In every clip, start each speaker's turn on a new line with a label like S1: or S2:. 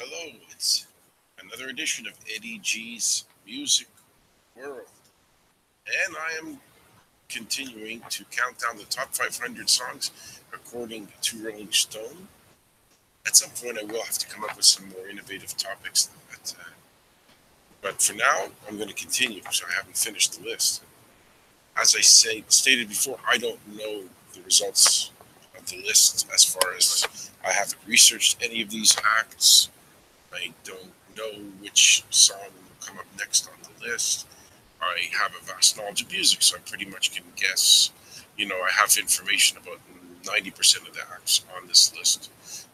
S1: Hello, it's another edition of Eddie G's Music World. And I am continuing to count down the top 500 songs according to Rolling Stone. At some point, I will have to come up with some more innovative topics. But for now, I'm going to continue, so I haven't finished the list. As I stated before, I don't know the results of the list as far as I haven't researched any of these acts. I don't know which song will come up next on the list. I have a vast knowledge of music, so I pretty much can guess. I have information about 90% of the acts on this list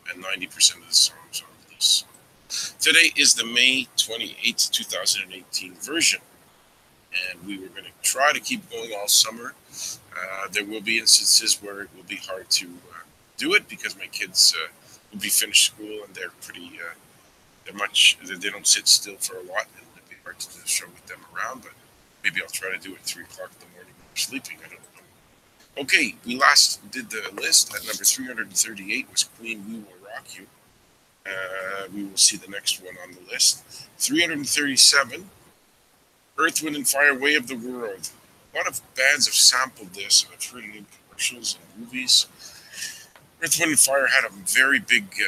S1: and 90% of the songs on the list. Today is the May 28th, 2018 version, and we were going to try to keep going all summer. There will be instances where it will be hard to do it because my kids will be finished school and they're pretty. They don't sit still for a lot, and it'd be hard to do the show with them around. But maybe I'll try to do it at 3 o'clock in the morning when they're sleeping. I don't know. Okay, we last did the list at number 338 was Queen "We Will Rock You." We will see the next one on the list. 337, Earth, Wind and Fire, "Way of the World." A lot of bands have sampled this, and I've heard it in commercials and movies. Earth, Wind and Fire had a very big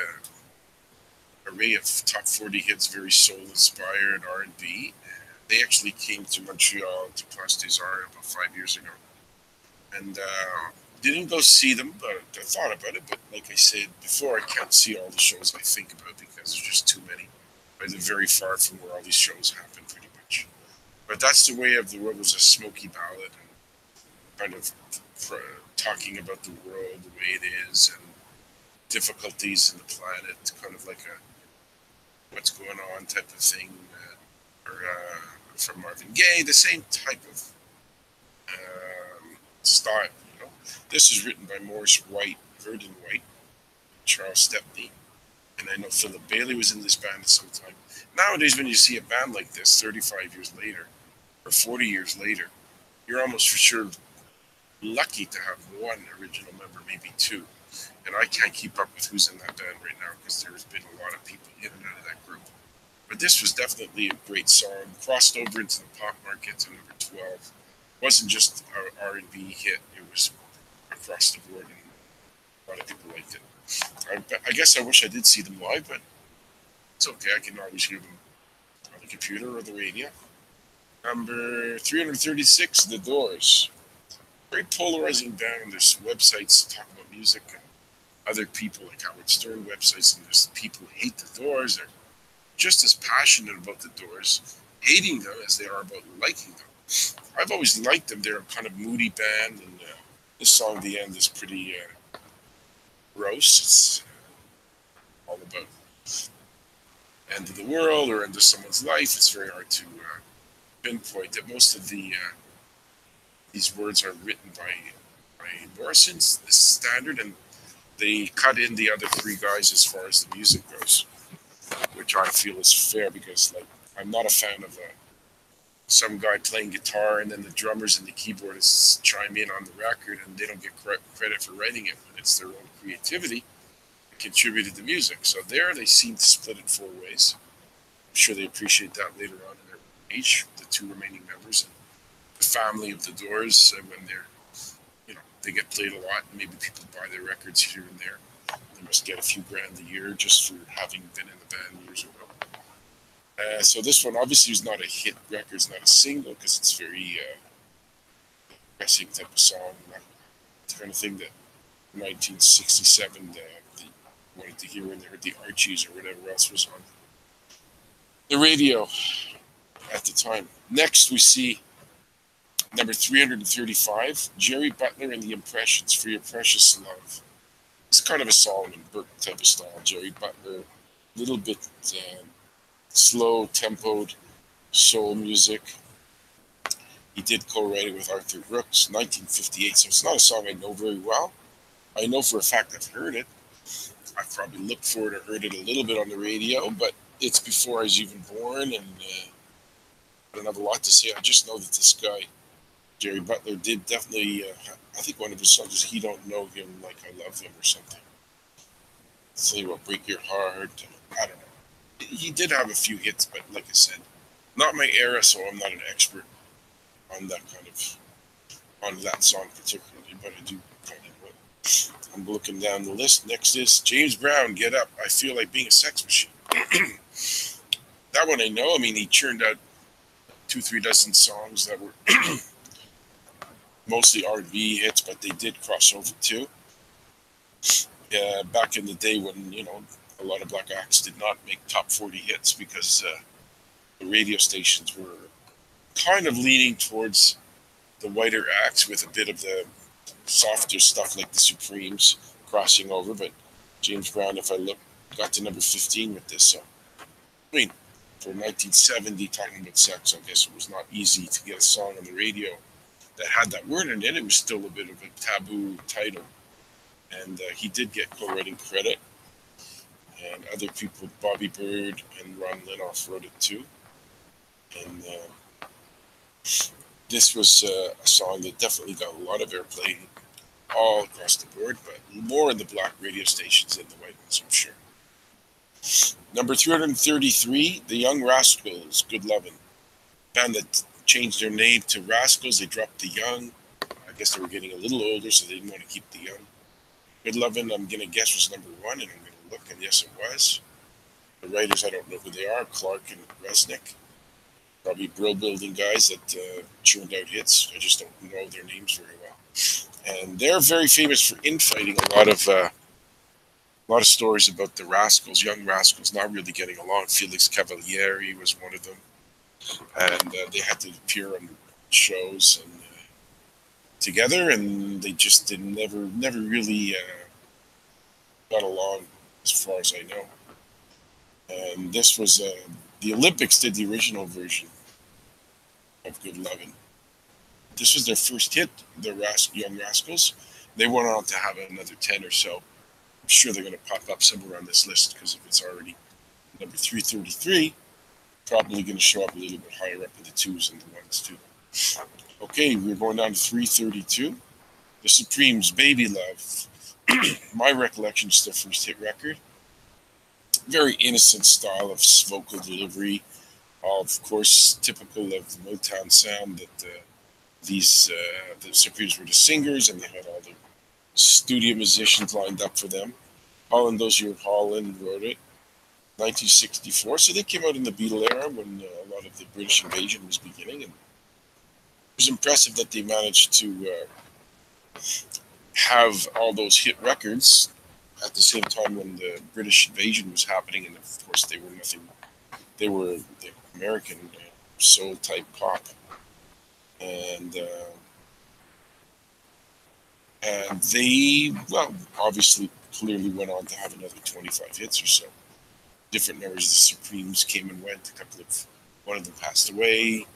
S1: array of top 40 hits, very soul-inspired R&B. They actually came to Montreal, to Place des Arts, about 5 years ago. And didn't go see them, but I thought about it. But like I said before, I can't see all the shows I think about because there's just too many. I live very far from where all these shows happen, pretty much. But that's the Way of the World was a smoky ballad, and kind of talking about the world the way it is, and difficulties in the planet, kind of like a what's going on type of thing, or from Marvin Gaye, the same type of style. This is written by Morris White, Verdon White, Charles Stepney, and I know Philip Bailey was in this band at some time. Nowadays, when you see a band like this 35 years later, or 40 years later, you're almost for sure lucky to have one original member, maybe two. And I can't keep up with who's in that band right now because there's been a lot of people in and out of that group. But this was definitely a great song. Crossed over into the pop market to number 12. It wasn't just an R&B hit. It was across the board, and a lot of people liked it. I guess I wish I did see them live, but it's okay. I can always hear them on the computer or the radio. Number 336, The Doors. Very polarizing band. There's websites that talk about music and other people like Howard Stern websites, and there's people who hate the Doors. They're just as passionate about the Doors, hating them as they are about liking them. I've always liked them. They're a kind of moody band, and this song, The End, is pretty gross. It's all about end of the world or end of someone's life. It's very hard to pinpoint that most of these words are written by Morrison's, this standard, and they cut in the other three guys as far as the music goes, which I feel is fair because, like, I'm not a fan of some guy playing guitar and then the drummers and the keyboardists chime in on the record and they don't get credit for writing it, but it's their own creativity that contributed to music. So there, they seem to split it four ways. I'm sure they appreciate that later on in their age, the two remaining members and the family of the Doors, when they get played a lot, and maybe people buy their records here and there. They must get a few grand a year just for having been in the band years ago. So this one obviously is not a hit record, it's not a single, because it's very depressing type of song, not the kind of thing that 1967 they wanted to hear when they heard the Archies or whatever else was on the radio at the time. Next we see number 335, Jerry Butler and the Impressions, For Your Precious Love. It's kind of a Solomon Burke type of style. Jerry Butler, a little bit slow tempoed soul music. He did co-write it with Arthur Brooks, 1958, so it's not a song I know very well. I know for a fact I've heard it. I've probably looked for it or heard it a little bit on the radio, but it's before I was even born, and I don't have a lot to say. I just know that this guy, Jerry Butler, did definitely, I think one of his songs is He Don't Know Him Like I Love Him or something. Tell you what, Break Your Heart, I don't know. He did have a few hits, but like I said, not my era, so I'm not an expert on that kind of on that song particularly, but I do kind of know it. I'm looking down the list. Next is James Brown, Get Up. I Feel Like Being a Sex Machine. That one I know. I mean, he churned out 2-3 dozen songs that were mostly R&B hits, but they did cross over too. Back in the day when a lot of black acts did not make top 40 hits because the radio stations were kind of leaning towards the whiter acts with a bit of the softer stuff like the Supremes crossing over. But James Brown, if I look, got to number 15 with this. So, I mean, for 1970, talking about sex, I guess it was not easy to get a song on the radio that had that word in it. It was still a bit of a taboo title. And he did get co-writing credit. And other people, Bobby Bird and Ron Linoff, wrote it too. And this was a song that definitely got a lot of airplay all across the board, but more in the black radio stations than the white ones, I'm sure. Number 333, The Young Rascals, Good Lovin'. Band that changed their name to Rascals. They dropped the young. I guess they were getting a little older, so they didn't want to keep the young. Good Lovin', I'm going to guess, was number 1, and I'm going to look, and yes, it was. The writers, I don't know who they are, Clark and Resnick. Probably Brill Building guys that churned out hits. I just don't know their names very well. And they're very famous for infighting. A lot of stories about the Rascals, young Rascals, not really getting along. Felix Cavalieri was one of them, and they had to appear on shows and together, and they just never really got along, as far as I know. And this was the Olympics did the original version of Good Lovin'. This was their first hit, the Young Rascals. They went on to have another 10 or so. I'm sure they're going to pop up somewhere on this list because if it's already number 333, probably going to show up a little bit higher up in the 2s and the 1s too. Okay, we're going down to 332. The Supremes, Baby Love. My recollection is their first hit record. Very innocent style of vocal delivery, of course, typical of the Motown sound that the Supremes were the singers, and they had all the studio musicians lined up for them. Holland Dozier Holland wrote it, 1964. So they came out in the Beatle era when a lot of the British invasion was beginning, and it was impressive that they managed to have all those hit records at the same time when the British invasion was happening, and of course they were nothing. They were the American soul type pop, and they obviously clearly went on to have another 25 hits or so. Different members of the Supremes came and went. One of them passed away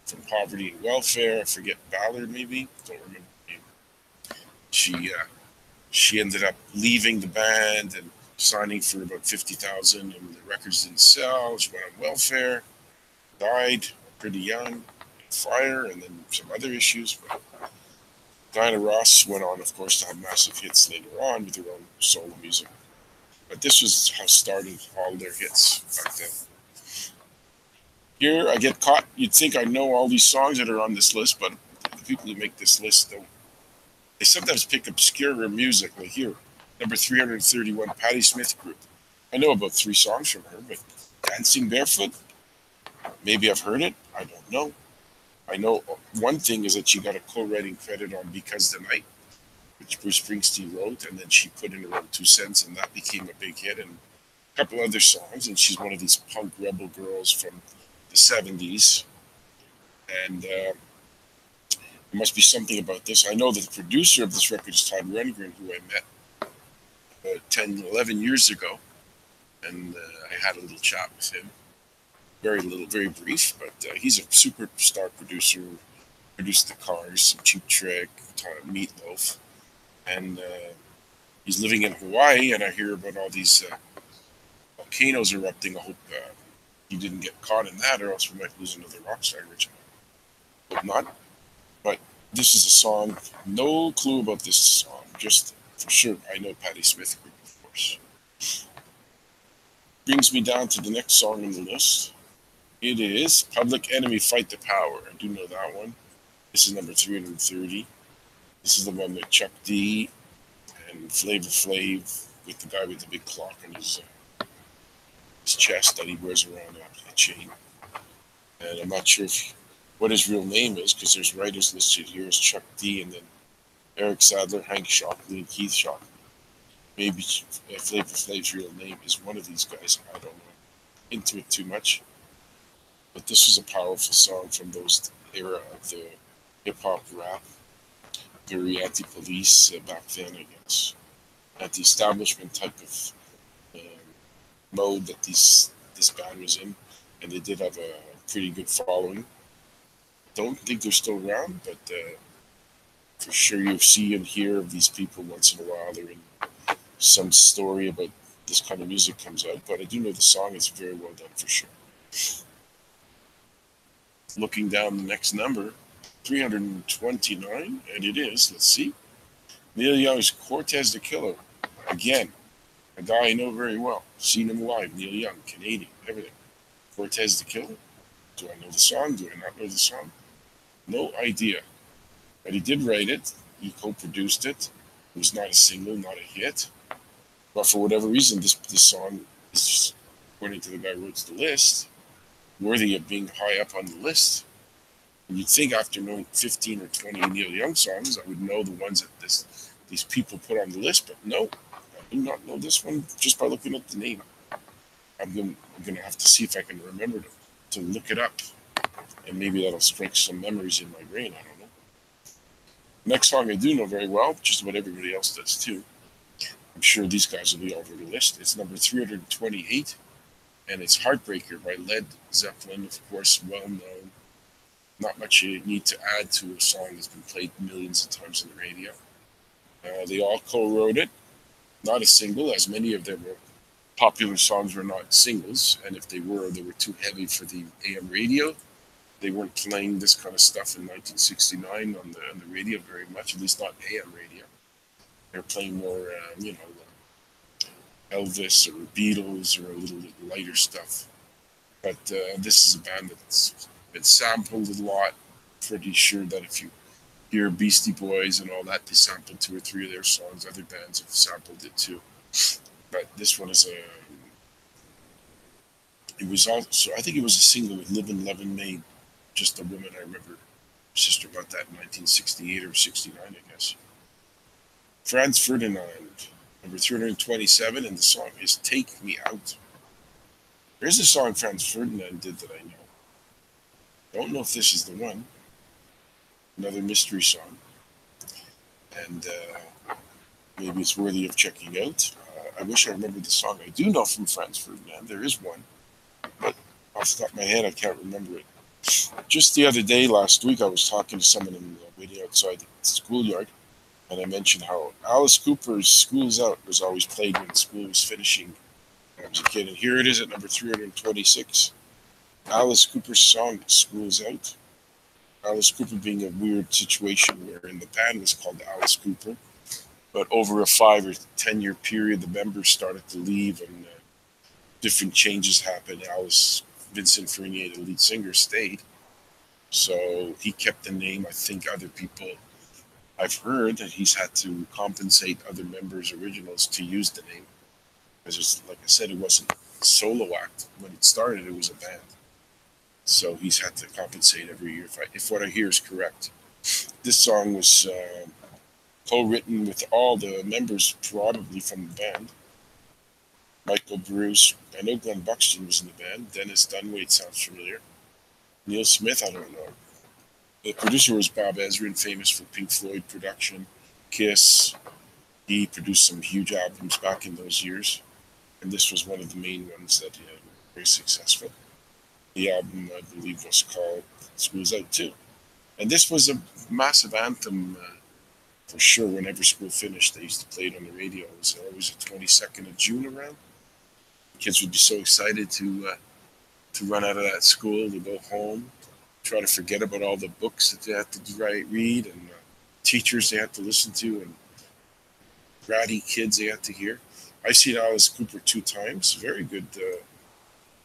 S1: from poverty and welfare. I forget, Ballard maybe. Don't remember the name. She ended up leaving the band and signing for about 50,000, and the records didn't sell. She went on welfare, died pretty young, fire, and then some other issues. But Diana Ross went on, of course, to have massive hits later on with her own solo music. But this was how started all their hits back then. Here I get caught. You'd think I know all these songs that are on this list, but the people who make this list don't. They sometimes pick obscure music, like here, number 331, Patti Smith Group. I know about 3 songs from her, but Dancing Barefoot, maybe I've heard it. I don't know. I know one thing is that she got a co-writing credit on Because the Night, which Bruce Springsteen wrote, and then she put in her own 2 cents, and that became a big hit, and a couple other songs, and she's one of these punk rebel girls from the 70s, and there must be something about this. I know that the producer of this record is Todd Rundgren, who I met about 10, 11 years ago, and I had a little chat with him. Very brief, but he's a superstar producer. Produced The Cars, some Cheap Trick, Meatloaf, and he's living in Hawaii. And I hear about all these volcanoes erupting. I hope he didn't get caught in that, or else we might lose another rock star original. Hope not. But this is a song. No clue about this song. Just for sure, I know Patti Smith Group, of course. brings me down to the next song on the list. It is Public Enemy Fight the Power. I do know that one. This is number 330. This is the one with Chuck D and Flavor Flav with the guy with the big clock on his chest that he wears around a chain. And I'm not sure what his real name is, because there's writers listed here as Chuck D and then Eric Sadler, Hank Shocklee, and Keith Shocklee. Maybe Flavor Flav's real name is one of these guys. I don't know into it too much. But this was a powerful song from those era of the hip-hop rap. Very anti-police back then, I guess. Anti-establishment type of mode that this band was in. And they did have a pretty good following. Don't think they're still around, but for sure you see and hear of these people once in a while. They're in some story about this kind of music comes out, but I do know the song is very well done for sure. Looking down the next number, 329, and it is, let's see, Neil Young's Cortez the Killer. Again, a guy I know very well. Seen him live, Neil Young, Canadian, everything. Cortez the Killer. Do I know the song? Do I not know the song? No idea. But he did write it. He co-produced it. It was not a single, not a hit. But for whatever reason, this song is, according to the guy who wrote the list, worthy of being high up on the list. And you'd think after knowing 15 or 20 Neil Young songs, I would know the ones that these people put on the list. But no, I do not know this one just by looking at the name. I'm going to have to see if I can remember to look it up. And maybe that'll strike some memories in my brain. I don't know. Next song I do know very well, just about everybody else does too. I'm sure these guys will be all over the list. It's number 328, and it's Heartbreaker by Led Zeppelin, of course, well known. Not much you need to add to a song that's been played millions of times on the radio. They all co-wrote it, not a single, as many of their popular songs were not singles, and if they were too heavy for the AM radio. They weren't playing this kind of stuff in 1969 on the radio very much, at least not AM radio. They're playing more, Elvis or Beatles or a little lighter stuff. But this is a band that's been sampled a lot. Pretty sure that if you hear Beastie Boys and all that, they sampled 2 or 3 of their songs. Other bands have sampled it too. But this one is it was also, I think it was a single with Livin' Levin made Just a Woman. I remember sister about that in 1968 or 69, I guess. Franz Ferdinand, number 327, and the song is Take Me Out. There's a song Franz Ferdinand did that I know. Don't know if this is the one. Another mystery song. And maybe it's worthy of checking out. I wish I remembered the song I do know from Franz Ferdinand. There is one. But off the top of my head, I can't remember it. Just the other day, last week, I was talking to someone waiting outside the schoolyard. And I mentioned how Alice Cooper's School's Out was always played when school was finishing when I was a kid. And here it is at number 326. Alice Cooper's song, School's Out. Alice Cooper being a weird situation wherein the band was called Alice Cooper. But over a 5 or 10 year period, the members started to leave and different changes happened. Vincent Furnier, the lead singer, stayed. So he kept the name. I think other people, I've heard that he's had to compensate other members' originals to use the name. Because, like I said, it wasn't a solo act. When it started, it was a band. So he's had to compensate every year, if what I hear is correct. This song was co-written with all the members, probably from the band. Michael Bruce, I know Glenn Buxton was in the band. Dennis Dunway sounds familiar. Neil Smith, I don't know. The producer was Bob Ezrin, famous for Pink Floyd production, Kiss. He produced some huge albums back in those years, and this was one of the main ones that he had very successful. The album, I believe, was called School's Out too. And this was a massive anthem for sure. Whenever school finished, they used to play it on the radio. It was always the 22nd of June around. The kids would be so excited to run out of that school, to go home, try to forget about all the books that they had to read and teachers they had to listen to and bratty kids they had to hear. I've seen Alice Cooper 2 times. Very good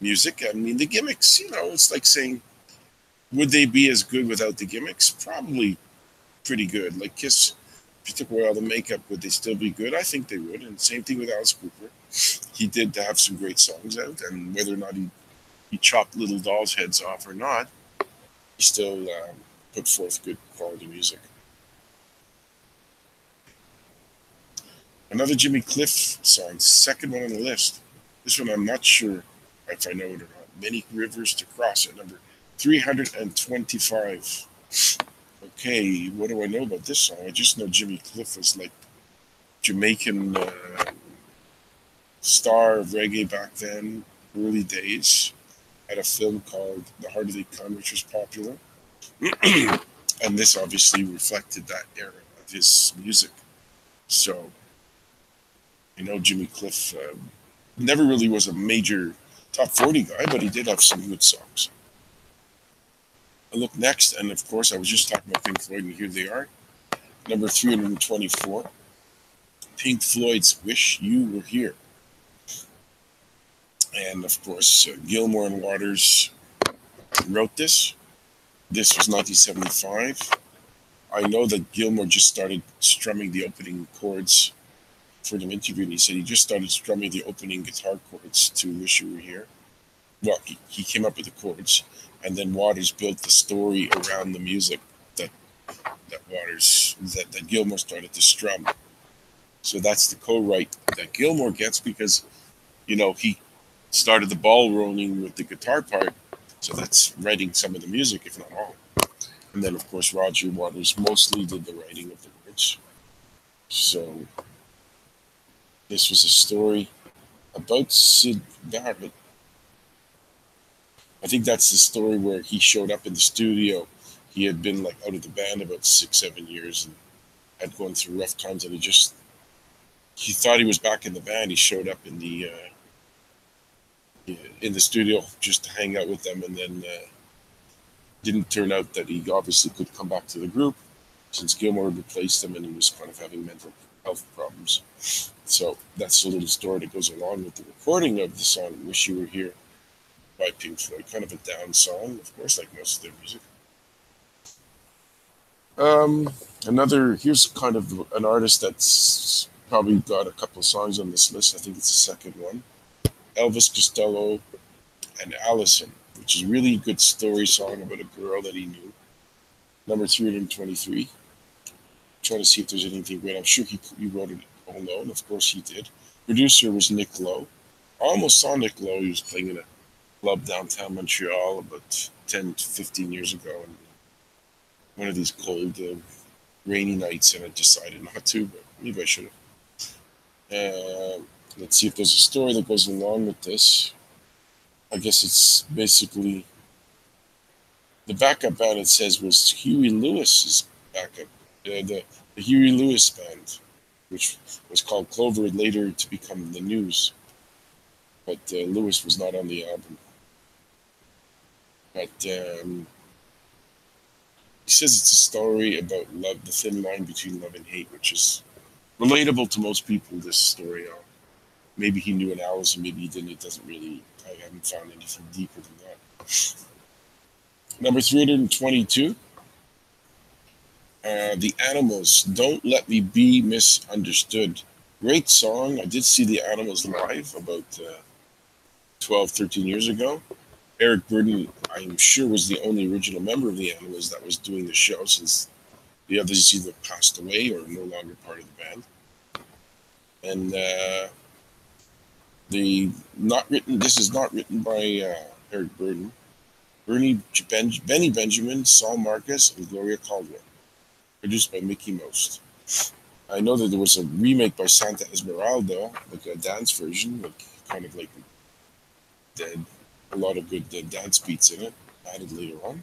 S1: music. I mean, the gimmicks, it's like saying, would they be as good without the gimmicks? Probably pretty good. Like Kiss, if you took away all the makeup, would they still be good? I think they would. And same thing with Alice Cooper. He did have some great songs out, and whether or not he chopped little dolls' heads off or not, he still put forth good quality music. Another Jimmy Cliff song, second one on the list. This one I'm not sure if I know it or not. Many Rivers to Cross at number 325. Okay, what do I know about this song? I just know Jimmy Cliff was like Jamaican star of reggae back then, early days. Had a film called The Harder They Come, which was popular. And this obviously reflected that era of his music. So, Jimmy Cliff never really was a major top 40 guy, but he did have some good songs. I look next, and of course, I was just talking about Pink Floyd, and here they are. Number 324, Pink Floyd's Wish You Were Here. And of course, Gilmour and Waters wrote this. This was 1975. I know that Gilmour just started strumming the opening chords for an interview, and he said he just started strumming the opening guitar chords to Wish You Were Here. Well, he came up with the chords, and then Waters built the story around the music that Gilmour started to strum. So that's the co-write that Gilmour gets because, he started the ball rolling with the guitar part. So that's writing some of the music, if not all. And then, of course, Roger Waters mostly did the writing of the words. So this was a story about Syd Barrett. I think that's the story where he showed up in the studio. He had been like out of the band about 6-7 years and had gone through rough times, and he thought he was back in the band. He showed up in the studio just to hang out with them, and then didn't turn out that he obviously could come back to the group since Gilmour had replaced him and he was kind of having mental health problems. So that's a little story that goes along with the recording of the song Wish You Were Here by Pink Floyd. Kind of a down song, of course, like most of their music. Here's kind of an artist that's probably got a couple of songs on this list. I think it's the second one. Elvis Costello and Allison, which is a really good story song about a girl that he knew. Number 323. Trying to see if there's anything great. I'm sure he wrote it all alone. Of course he did. Producer was Nick Lowe. I almost saw Nick Lowe. He was playing in a club downtown Montreal about 10 to 15 years ago. And one of these cold, rainy nights, and I decided not to, but maybe I should have. Let's see if there's a story that goes along with this. I guess it's basically the backup band, it says, was Huey Lewis's backup. The Huey Lewis band, which was called Clover, later to become the News. But Lewis was not on the album. But he says it's a story about love, the thin line between love and hate, which is relatable to most people, this story. Maybe he knew an Allison, maybe he didn't. It doesn't really, I haven't found anything deeper than that. Number 322, The Animals, Don't Let Me Be Misunderstood. Great song. I did see the Animals live about 12, 13 years ago. Eric Burdon, I'm sure, was the only original member of the Animals that was doing the show, since the others either passed away or no longer part of the band. And this is not written by Eric Burdon. Benny Benjamin, Saul Marcus, and Gloria Caldwell. Produced by Mickey Most. I know that there was a remake by Santa Esmeralda, like a dance version, kind of like a lot of good dance beats in it, added later on.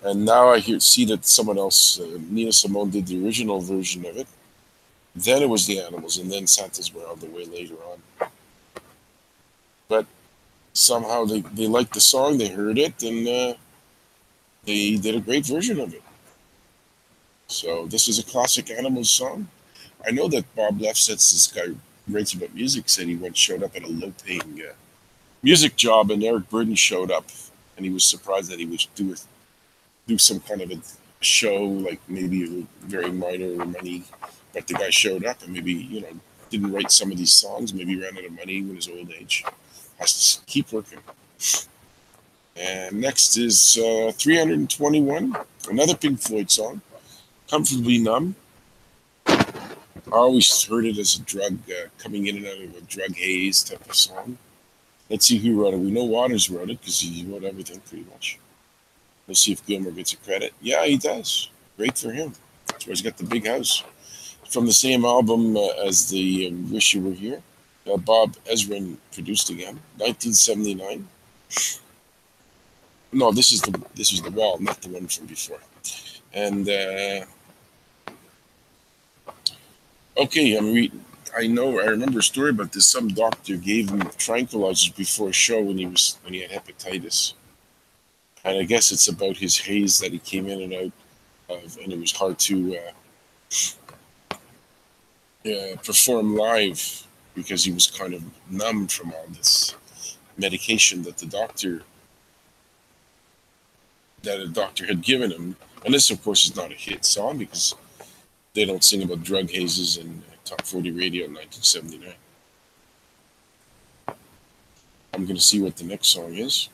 S1: And now I see that someone else, Nina Simone, did the original version of it. Then it was the Animals, and then Santa Esmeralda way later on. But somehow they liked the song, they heard it, and they did a great version of it. So this is a classic Animals song. I know that Bob Lefsetz, this guy, writes about music said he once showed up at a low-paying music job, and Eric Burdon showed up, and he was surprised that he would do some kind of a show, like maybe very minor money, but the guy showed up and maybe didn't write some of these songs, maybe ran out of money in his old age, has to keep working. And next is 321, another Pink Floyd song, Comfortably Numb. I always heard it as a drug, coming in and out of a drug haze type of song. Let's see who wrote it. We know Waters wrote it because he wrote everything pretty much. Let's see if Gilmour gets a credit. Yeah, he does. Great for him. That's why he's got the big house. From the same album as the Wish You Were Here, Bob Ezrin produced again, 1979. No, this is the Wall, not the one from before. And okay, I remember a story about this. Some doctor gave him tranquilizers before a show when he had hepatitis, and I guess it's about his haze that he came in and out of, and it was hard to perform live because he was kind of numb from all this medication that a doctor had given him. And this, of course, is not a hit song because they don't sing about drug hazes in Top 40 Radio in 1979. I'm going to see what the next song is.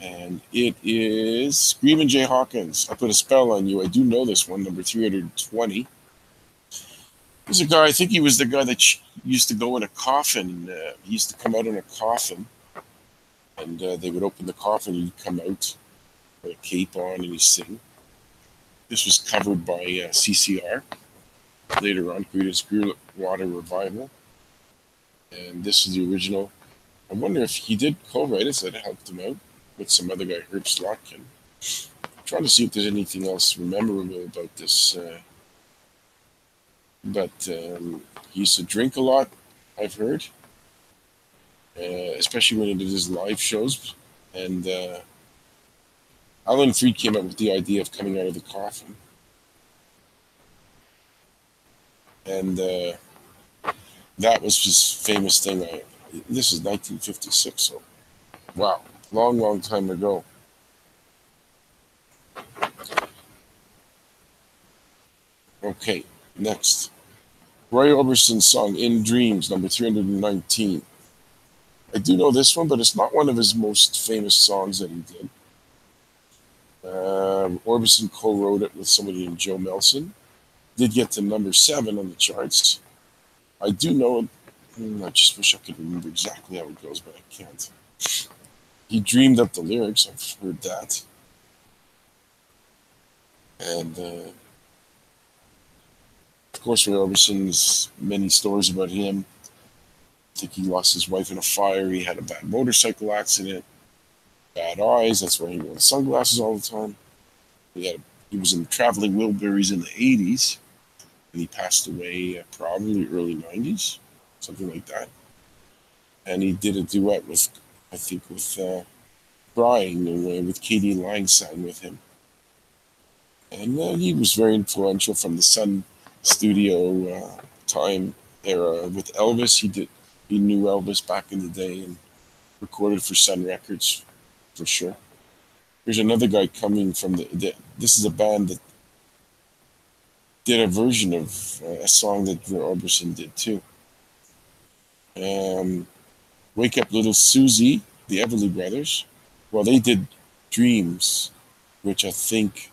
S1: And it is Screamin' Jay Hawkins, I Put a Spell on You. I do know this one, number 320. There's a guy, I think he was the guy that used to go in a coffin. He used to come out in a coffin, and they would open the coffin, and he'd come out with a cape on, and he'd sing. This was covered by CCR later on, Creedence Clearwater Revival. And this is the original. I wonder if he did co-write it, so that helped him out with some other guy, Herb Slotkin. I'm trying to see if there's anything else memorable about this. But he used to drink a lot, I've heard, especially when he did his live shows. And Alan Freed came up with the idea of coming out of the coffin. And that was his famous thing. This is 1956, so wow, long time ago. Okay, next. Roy Orbison's song In Dreams, number 319. I do know this one, but it's not one of his most famous songs that he did. Orbison co-wrote it with somebody named Joe Melson. Did get to number 7 on the charts. I do know it. I just wish I could remember exactly how it goes, but I can't. He dreamed up the lyrics. I've heard that. And of course, Roy Orbison's many stories about him. I think he lost his wife in a fire. He had a bad motorcycle accident. Bad eyes. That's why he wore sunglasses all the time. He was in Traveling Wilburys in the 80s. And he passed away probably early 90s. Something like that. And he did a duet with Brian, with Katie Lang sang with him. And he was very influential from the Sun Studio time era with Elvis. He knew Elvis back in the day and recorded for Sun Records for sure. Here's another guy coming from this is a band that did a version of a song that Roy Orbison did too. Wake Up Little Susie, the Everly Brothers. Well, they did Dreams, which I think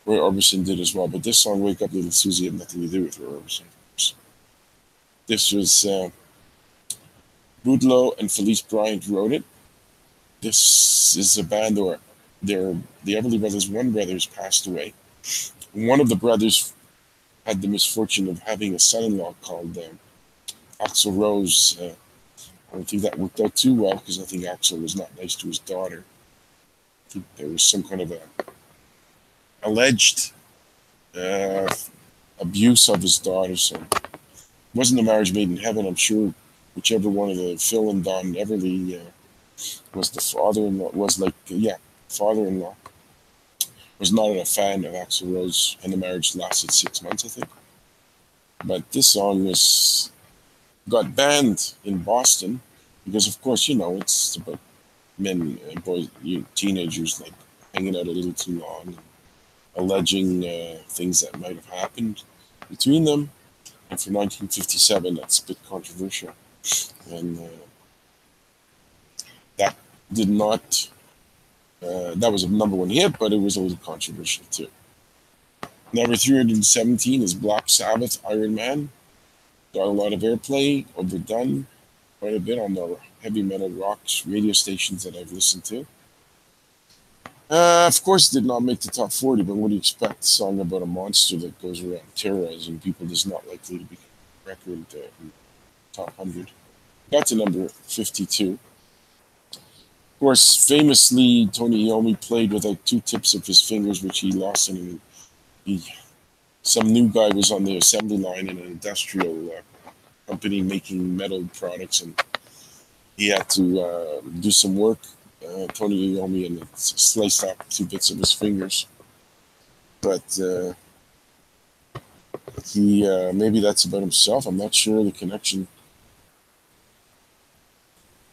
S1: Roy Orbison did as well. But this song, Wake Up Little Susie, had nothing to do with Roy Orbison. This was Boudleaux and Felice Bryant wrote it. This is a band where the Everly Brothers, one brother has passed away. One of the brothers had the misfortune of having a son-in-law called Axl Rose. I don't think that worked out too well because I think Axl was not nice to his daughter. I think there was some kind of alleged abuse of his daughter. So it wasn't a marriage made in heaven. I'm sure whichever one of the Phil and Don Everly was the father-in-law, father-in-law, was not a fan of Axl Rose, and the marriage lasted 6 months, I think. But this song got banned in Boston because, of course, it's about men, boys, teenagers like hanging out a little too long, and alleging things that might have happened between them. And for 1957, that's a bit controversial, and that did not. That was a number one hit, but it was a little controversial too. Number 317 is Black Sabbath, Iron Man. Got a lot of airplay, overdone quite a bit on the heavy metal rocks radio stations that I've listened to. Of course, it did not make the top 40, but what do you expect? A song about a monster that goes around terrorizing people is not likely to be a record in top 100. Got to number 52. Of course, famously, Tony Iommi played without two tips of his fingers, which he lost in some new guy was on the assembly line in an industrial company making metal products, and he had to do some work. Tony Iommi, and it sliced off two bits of his fingers. But he maybe that's about himself. I'm not sure the connection.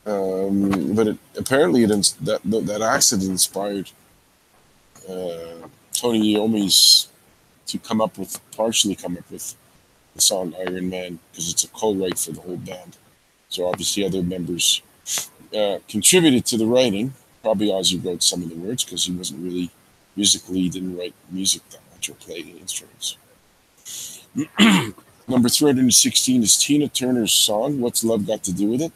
S1: But apparently that accident inspired Tony Iommi's to partially come up with the song Iron Man, because it's a co-write for the whole band. So obviously other members contributed to the writing. Probably Ozzy wrote some of the words because he wasn't really he didn't write music that much or play any instruments. Number 316 is Tina Turner's song, What's Love Got to Do With It?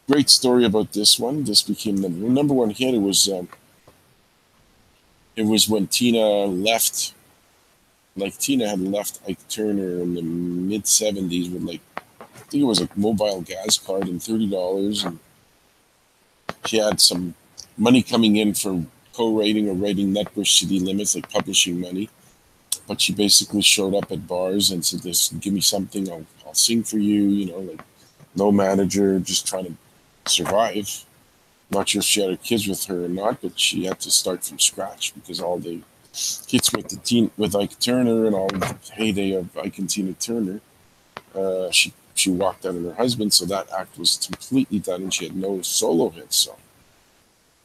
S1: Great story about this one. This became the number one hit. It was when Tina left. Like, Tina had left Ike Turner in the mid 70s with I think it was a mobile gas card and $30, and she had some money coming in for co-writing or writing Nutbush City Limits, like publishing money. But she basically showed up at bars and said, "This, give me something, I'll sing for you." Like no manager, just trying to survive. Not sure if she had her kids with her or not, but she had to start from scratch because all the hits with Ike Turner and all the heyday of Ike and Tina Turner, she walked out on her husband, so that act was completely done, and she had no solo hits. So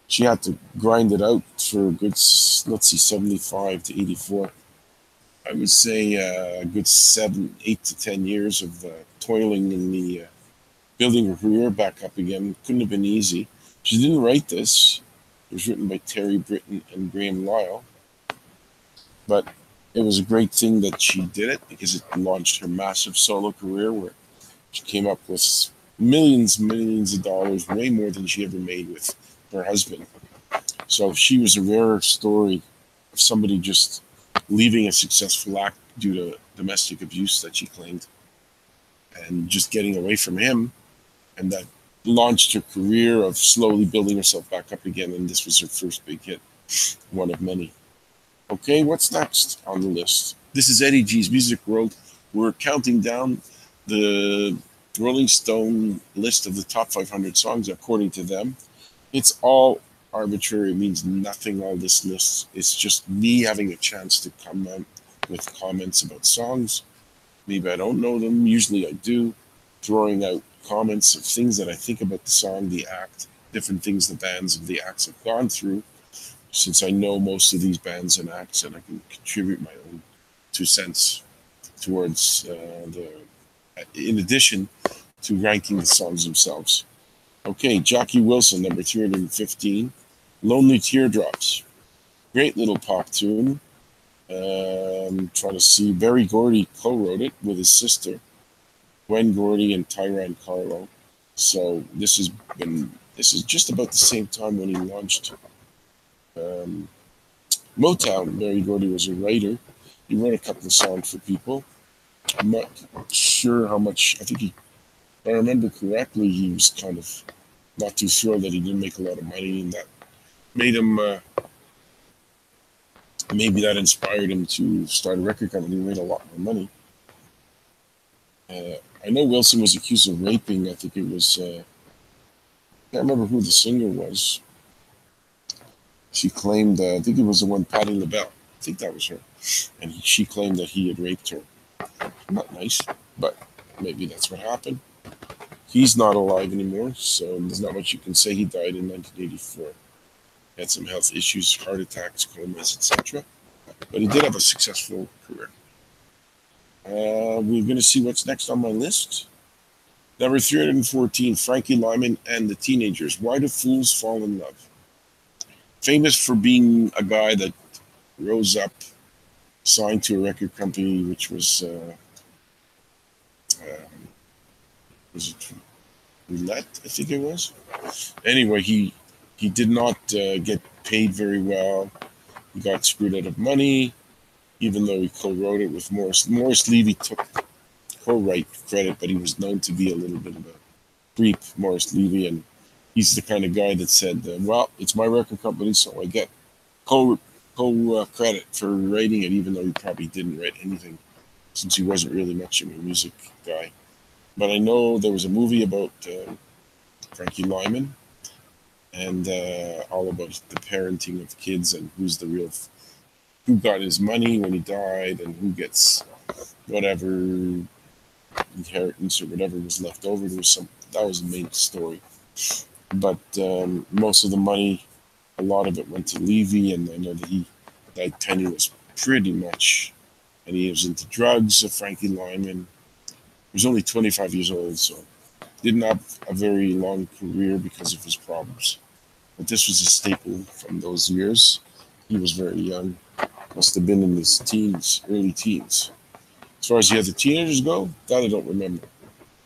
S1: she had to grind it out for a good, let's see, 75 to 84. I would say a good 8 to 10 years of toiling in the building her career back up again. Couldn't have been easy. She didn't write this. It was written by Terry Britton and Graham Lyle. But it was a great thing that she did it because it launched her massive solo career where she came up with millions of dollars, way more than she ever made with her husband. So she was a rare story of somebody just leaving a successful act due to domestic abuse that she claimed and just getting away from him. And that launched her career of slowly building herself back up again. And this was her first big hit, one of many. Okay, what's next on the list? This is Eddie G's Music World. We're counting down the Rolling Stone list of the top 500 songs according to them. It's all arbitrary. It means nothing, all this list. It's just me having a chance to come out with comments about songs. Maybe I don't know them. Usually I do. Throwing out comments of things that I think about the song, the act, different things the bands of the acts have gone through. Since I know most of these bands and acts, and I can contribute my own 2 cents towards in addition to ranking the songs themselves. Okay, Jackie Wilson, number 315, Lonely Teardrops. Great little pop tune. Trying to see, Berry Gordy co-wrote it with his sister, Gwen Gordy and Tyrone Carlo. So this is just about the same time when he launched Motown. Berry Gordy was a writer. He wrote a couple of songs for people. I'm not sure how much. I think if I remember correctly, he was kind of not too thrilled that he didn't make a lot of money, and that made him. Maybe that inspired him to start a record company and made a lot more money. I know Wilson was accused of raping. I think it was. I can't remember who the singer was. She claimed, I think it was the one, Patti LaBelle. I think that was her. And she claimed that he had raped her. Not nice, but maybe that's what happened. He's not alive anymore, so there's not much you can say. He died in 1984. Had some health issues, heart attacks, comas, etc. But he did have a successful career. We're going to see what's next on my list. Number 314, Frankie Lyman and the Teenagers. Why do fools fall in love? Famous for being a guy that rose up, signed to a record company, which was it Roulette, I think it was. Anyway, he did not get paid very well. He got screwed out of money, even though he co-wrote it with Morris. Morris Levy took co-write credit, but he was known to be a little bit of a creep, Morris Levy, and he's the kind of guy that said, well, it's my record company, so I get credit for writing it, even though he probably didn't write anything, since he wasn't really much of a music guy. But I know there was a movie about Frankie Lyman, and all about the parenting of kids and who got his money when he died and who gets whatever inheritance or whatever was left over. That was the main story. But most of the money, a lot of it went to Levy, and I know that he died penniless pretty much. And he was into drugs, Frankie Lyman. He was only 25 years old, so didn't have a very long career because of his problems. But this was a staple from those years. He was very young. Must have been in his teens, early teens. As far as the other teenagers go, that I don't remember.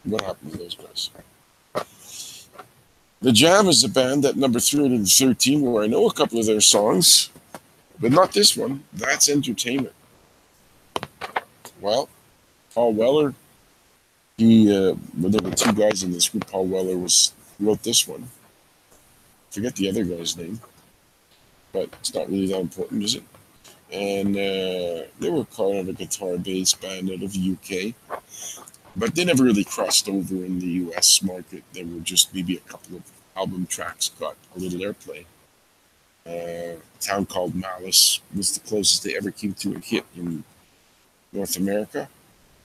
S1: What happened to those guys? The Jam is a band at number 313, where I know a couple of their songs, but not this one. That's Entertainment. Well, Paul Weller, there were two guys in this group. Paul Weller wrote this one. Forget the other guy's name, but it's not really that important, is it? And they were kind of a guitar-based band out of the UK, but they never really crossed over in the US market. There were just maybe a couple of album tracks got a little airplay. A Town Called Malice was the closest they ever came to a hit in North America.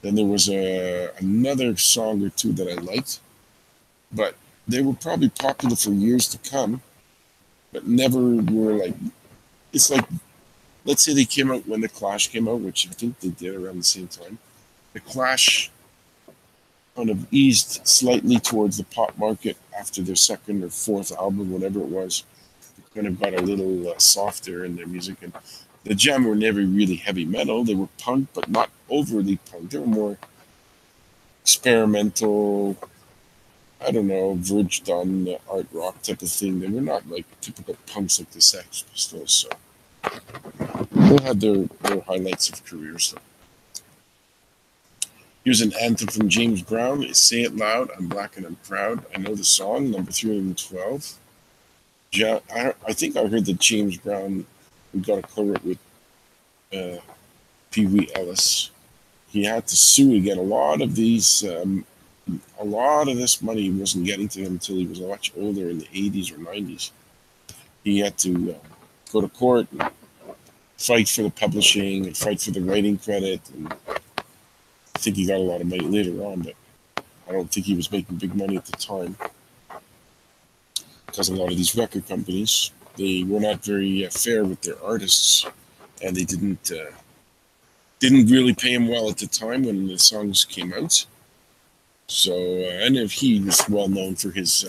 S1: Then there was another song or two that I liked, but they were probably popular for years to come, but never were like, it's like, let's say they came out when The Clash came out, which I think they did around the same time. The Clash kind of eased slightly towards the pop market after their second or fourth album, whatever it was. They kind of got a little softer in their music. And the Jam were never really heavy metal. They were punk, but not overly punk. They were more experimental, I don't know, verged on art rock type of thing. They were not like typical punks like the Sex Pistols. So they had their highlights of careers. So. Here's an anthem from James Brown. Say It Loud, I'm Black and I'm Proud. I know the song, number 312. I think I heard that James Brown, who got a co-write with Pee Wee Ellis, he had to sue to get a lot of this money wasn't getting to him until he was much older in the 80s or 90s. He had to go to court and fight for the publishing and fight for the writing credit. And I think he got a lot of money later on, but I don't think he was making big money at the time. Because a lot of these record companies, they were not very fair with their artists, and they didn't really pay him well at the time when the songs came out. So, and if he was well known for his,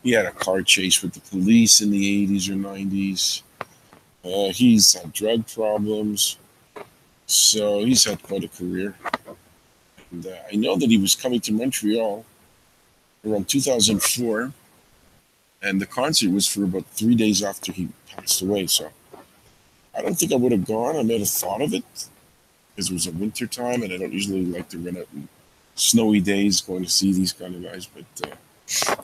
S1: he had a car chase with the police in the 80s or 90s. He's had drug problems, so he's had quite a career. And I know that he was coming to Montreal around 2004, and the concert was for about 3 days after he passed away. So I don't think I would have gone. I might have thought of it because it was a winter time, and I don't usually like to run out on snowy days going to see these kind of guys. But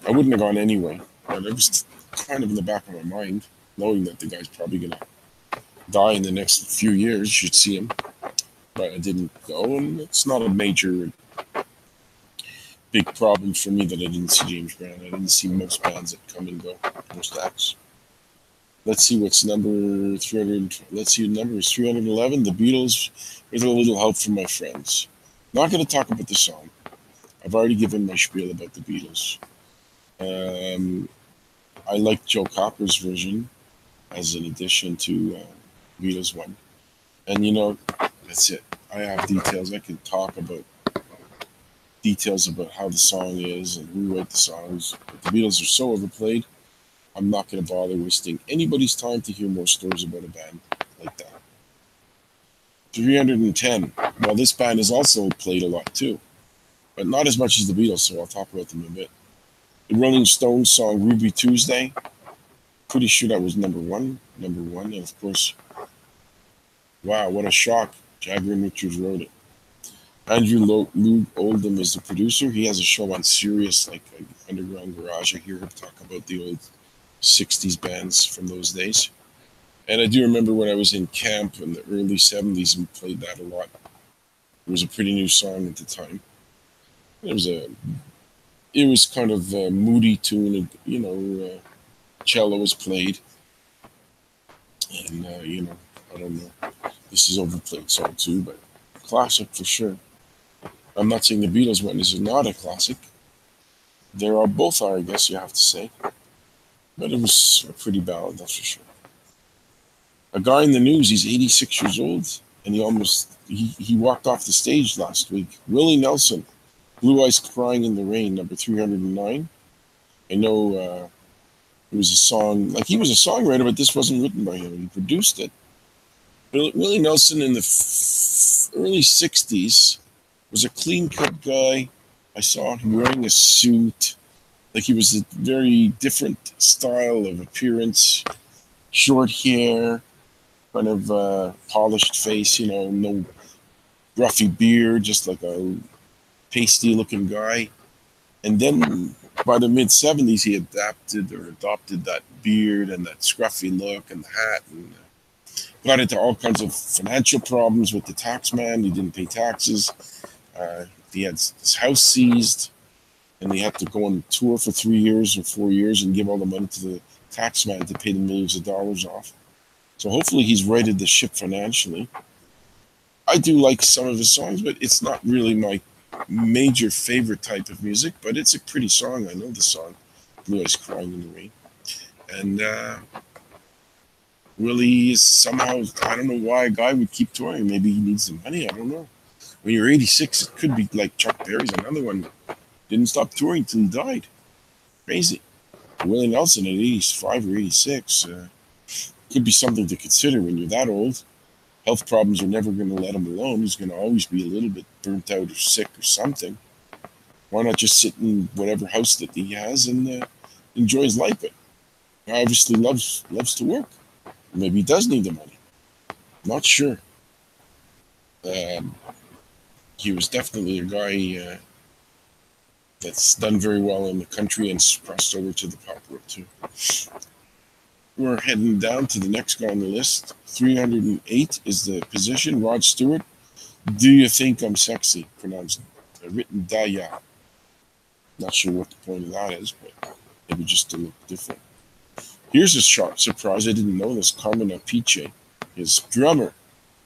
S1: I wouldn't have gone anyway. But it was kind of in the back of my mind, knowing that the guy's probably going to die in the next few years. You should see him. But I didn't go, and it's not a major big problem for me that I didn't see James Brown. I didn't see most bands that come and go, most acts. Let's see what's number 300. Let's see, number is 311. The Beatles, with a little help from my friends. Not going to talk about the song. I've already given my spiel about the Beatles. Um, I like Joe Cocker's version as an addition to Beatles one. And that's it. I have details. I can talk about details about how the song is and who wrote the songs. But the Beatles are so overplayed. I'm not going to bother wasting anybody's time to hear more stories about a band like that. 310. Well, this band is also played a lot too, but not as much as the Beatles, so I'll talk about them a bit. The Rolling Stones song Ruby Tuesday, pretty sure that was number one. And of course, wow, what a shock. Jagger and Richards wrote it. Andrew Loog Oldham is the producer. He has a show on Sirius, like Underground Garage. I hear him talk about the old 60s bands from those days. And I do remember when I was in camp in the early 70s and played that a lot. It was a pretty new song at the time. It was kind of a moody tune, cello was played. And, I don't know. This is overplayed song too, but classic for sure. I'm not saying the Beatles one is not a classic. Both are, I guess you have to say. But it was a pretty ballad, that's for sure. A guy in the news, he's 86 years old, and he walked off the stage last week. Willie Nelson, Blue Eyes Crying in the Rain, number 309. I know it was a song, like he was a songwriter, but this wasn't written by him. He produced it. Willie Nelson in the early 60s was a clean-cut guy. I saw him wearing a suit. Like he was a very different style of appearance. Short hair, kind of polished face, no ruffy beard, just like a pasty-looking guy. And then by the mid-70s, he adopted that beard and that scruffy look and the hat, and got into all kinds of financial problems with the tax man. He didn't pay taxes. He had his house seized, and he had to go on tour for 3 years or 4 years and give all the money to the tax man to pay the millions of dollars off. So hopefully he's righted the ship financially. I do like some of his songs, but it's not really my major favorite type of music, but it's a pretty song. I know the song, Blue Eyes Crying in the Rain. And Willie is somehow, I don't know why a guy would keep touring. Maybe he needs the money. I don't know. When you're 86, it could be like Chuck Berry's another one. Didn't stop touring till he died. Crazy. Willie Nelson at 85 or 86 could be something to consider when you're that old. Health problems are never going to let him alone. He's going to always be a little bit burnt out or sick or something. Why not just sit in whatever house that he has and enjoy his life? But he obviously loves to work. Maybe he does need the money. Not sure. He was definitely a guy that's done very well in the country and crossed over to the pop world too. We're heading down to the next guy on the list. 308 is the position. Rod Stewart. Do You Think I'm Sexy? Pronounced written Daya. Not sure what the point of that is, but maybe just to look different. Here's a sharp surprise. I didn't know this. Carmen Apice, his drummer,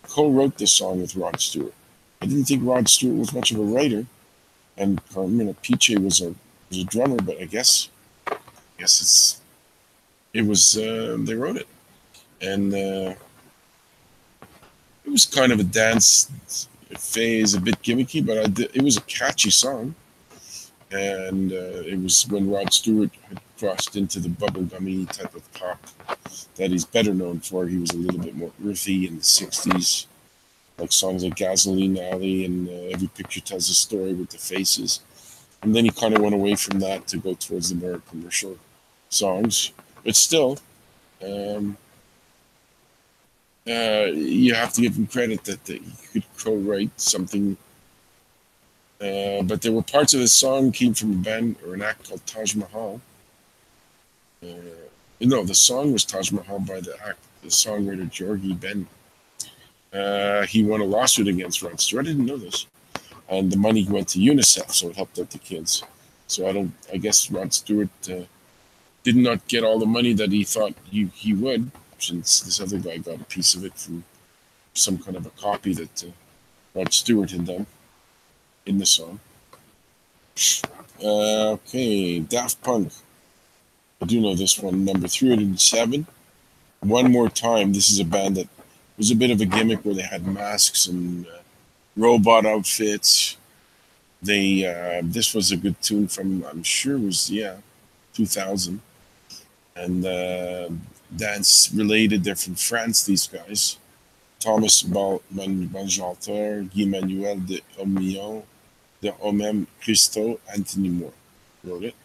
S1: co-wrote this song with Rod Stewart. I didn't think Rod Stewart was much of a writer, and Carmen Apice was a drummer, but I guess they wrote it, and it was kind of a dance phase, a bit gimmicky, but it was a catchy song, and it was when Rod Stewart had crossed into the bubblegummy type of pop that he's better known for. He was a little bit more earthy in the 60s, like songs like Gasoline Alley and Every Picture Tells a Story with the Faces. And then he kind of went away from that to go towards the more commercial songs. But still, you have to give him credit that he could co-write something. But there were parts of the song came from a band or an act called Taj Mahal. No, the song was Taj Mahal by the songwriter Georgie Ben. He won a lawsuit against Rod Stewart. I didn't know this. And the money went to UNICEF, so it helped out the kids. So I guess Rod Stewart did not get all the money that he thought he would, since this other guy got a piece of it from some kind of a copy that Rod Stewart had done. in the song. Okay, Daft Punk. I do know this one, number 307. One More Time. This is a band that was a bit of a gimmick where they had masks and robot outfits. They this was a good tune from, I'm sure it was, 2000, and dance related. They're from France, these guys. Thomas Banjalter, Guy Manuel de Omillon, de Homem Christo, Anthony Moore wrote it.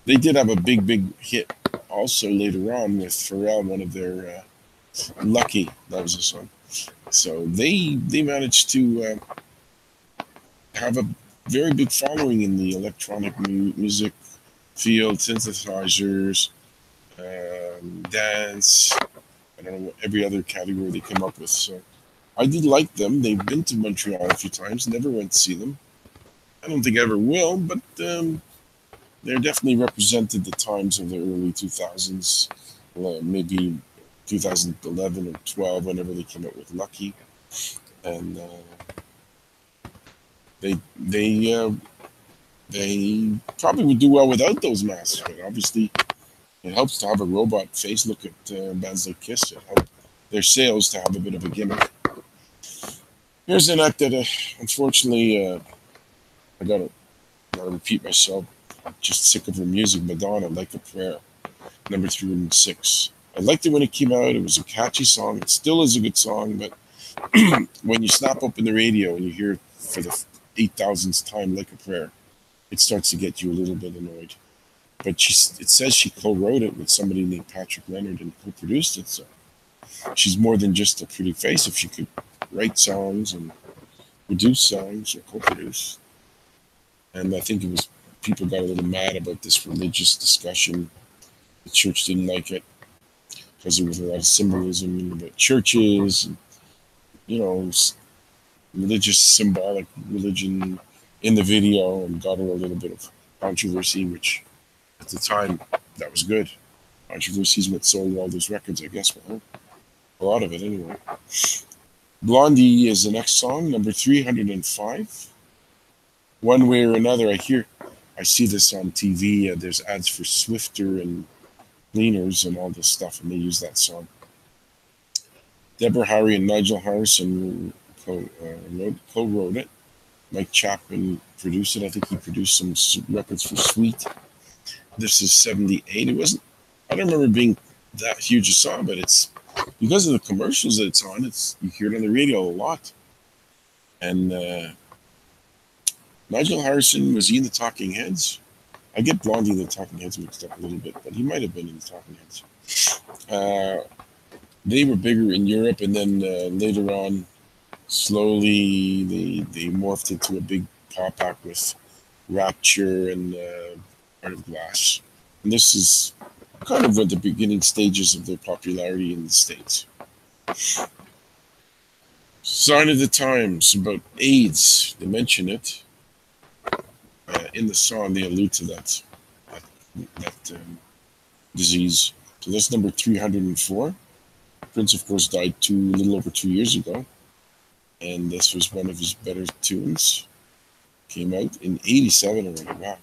S1: They did have a big hit also later on with Pharrell, one of their Lucky, that was a song. So they managed to have a very big following in the electronic music field, synthesizers, dance. I don't know what every other category they came up with. So I did like them. They've been to Montreal a few times. Never went to see them. I don't think I ever will, but they're definitely represented the times of the early 2000s, maybe 2011 or 12, whenever they came out with Lucky, and they probably would do well without those masks. But obviously, it helps to have a robot face. Look at bands like Kiss. It helped their sales to have a bit of a gimmick. Here's an act that, unfortunately, I gotta repeat myself. I'm just sick of her music. Madonna, Like a Prayer, number 306. I liked it when it came out. It was a catchy song. It still is a good song, but when you snap open the radio and you hear it for the 8,000th time, Like a Prayer, it starts to get you a little bit annoyed. But it says she co-wrote it with somebody named Patrick Leonard and co-produced it. So she's more than just a pretty face. If she could write songs and produce songs or co-produce. And I think it was people got a little mad about this religious discussion. The church didn't like it because there was a lot of symbolism about churches, and, religious, symbolic religion in the video, and got her a little bit of controversy, which at the time, that was good. Controversy is what sold all those records, I guess. Well, a lot of it, anyway. Blondie is the next song, number 305. One Way or Another, I see this on TV. There's ads for Swiffer and cleaners and all this stuff, and they use that song. Deborah Harry and Nigel Harrison co-wrote it. Mike Chapman produced it. I think he produced some records for Sweet. This is 78. I don't remember being that huge a song, but it's because of the commercials that it's on. You hear it on the radio a lot. And Nigel Harrison, was he in the Talking Heads? I get Blondie and the Talking Heads mixed up a little bit, but he might have been in the Talking Heads. They were bigger in Europe, and then later on, slowly they morphed into a big pop act with Rapture and Heart of Glass. And this is kind of at the beginning stages of their popularity in the States. Sign of the Times, about AIDS. They mention it. In the song, they allude to that disease. So that's number 304. Prince, of course, died a little over 2 years ago. And this was one of his better tunes. Came out in 87 already. Wow.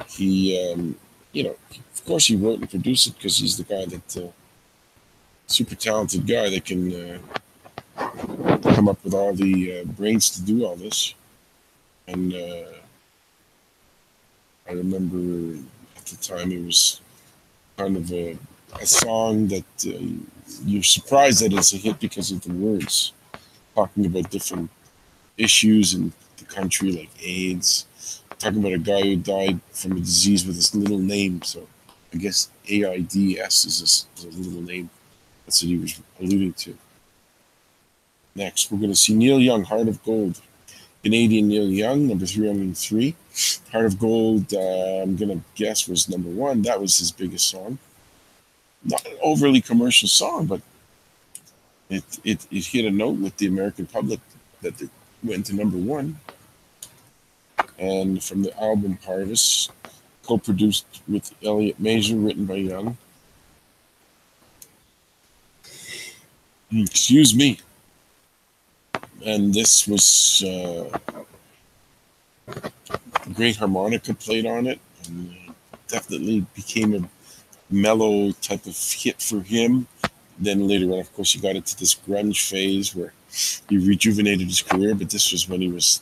S1: He, of course he wrote and produced it because he's the guy that, super talented guy that can come up with all the brains to do all this. And I remember at the time it was kind of a song that you're surprised that it's a hit because of the words, talking about different issues in the country like AIDS, talking about a guy who died from a disease with his little name. So I guess AIDS is a little name. That's what he was alluding to. Next, we're going to see Neil Young, Heart of Gold. Canadian Neil Young, number 303. Heart of Gold, I'm going to guess, was number 1. That was his biggest song. Not an overly commercial song, but it hit a note with the American public that it went to number 1. And from the album Harvest, co-produced with Elliot Major, written by Young. Excuse me. And this was great harmonica played on it, and definitely became a mellow type of hit for him. Then later on, of course, he got into this grunge phase where he rejuvenated his career, but this was when he was